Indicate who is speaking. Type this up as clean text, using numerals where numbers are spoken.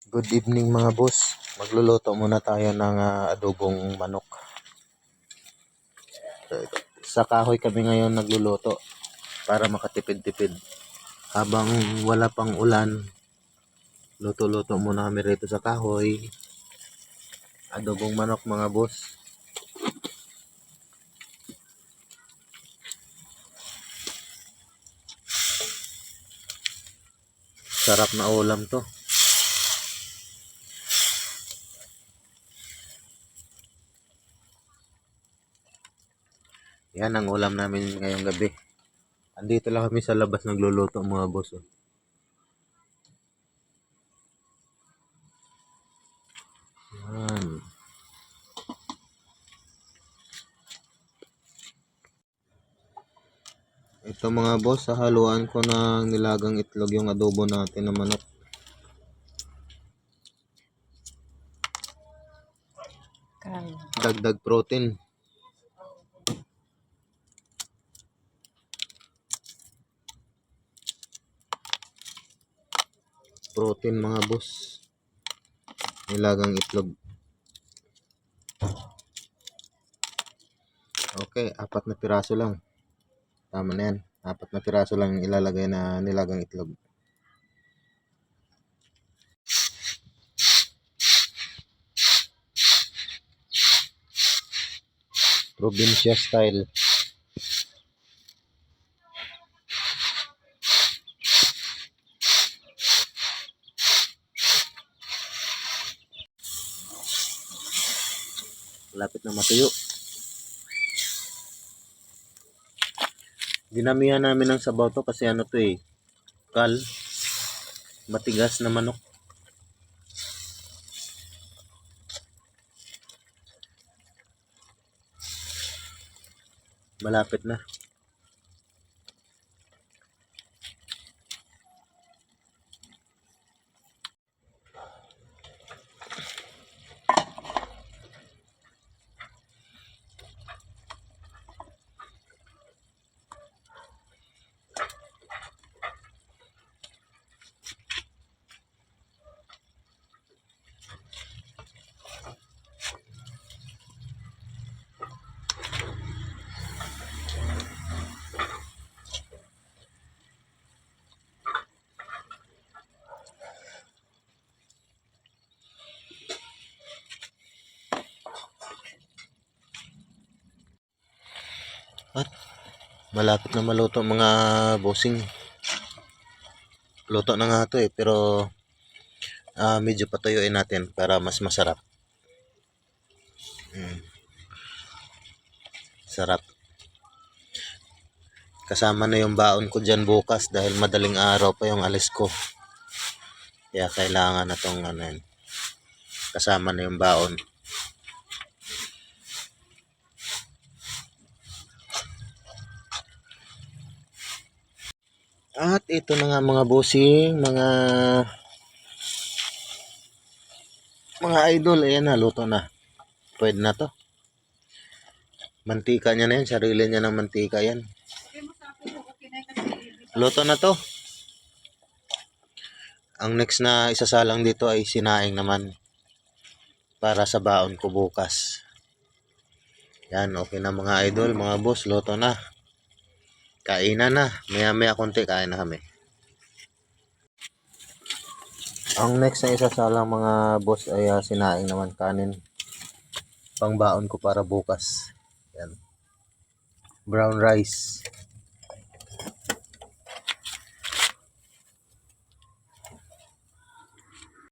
Speaker 1: Good evening mga boss. Magluluto muna tayo ng adobong manok. Sa kahoy kami ngayon nagluluto para makatipid-tipid. Habang wala pang ulan, luto-luto muna kami rito sa kahoy. Adobong manok mga boss. Sarap na ulam to. Yan ang ulam namin ngayong gabi. Andito lang kami sa labas nagluluto mga boss. Yan. Ito mga boss, haluan ko ng nilagang itlog yung adobo natin na manok. Dagdag protein. Protein mga boss. Nilagang itlog. Okay, 4 na piraso lang. Tama na yan. 4 na piraso lang ilalagay na nilagang itlog. Probinsya style. Lapit na matuyo. Dinamihan namin ng sabaw to kasi ano to kal. Matigas na manok. Malapit na. At malapit na maluto mga bossing. Luto na nga to pero medyo patuyuin natin para mas masarap. Sarap. Kasama na yung baon ko dyan bukas dahil madaling araw pa yung alis ko. Kaya kailangan na tong kasama na yung baon. At ito na nga mga bossing, mga idol, ayan na, luto na. Pwede na to. Mantika niya na yan, sarili niya ng mantika yan. Luto na to. Ang next na isasalang dito ay sinaing naman. Para sa baon ko bukas. Yan, okay na mga idol, mga boss, luto na. Kainan na. Maya-maya konti, kain na kami. Ang next na isasalang mga boss ay sinaing naman kanin. Pangbaon ko para bukas. Yan. Brown rice.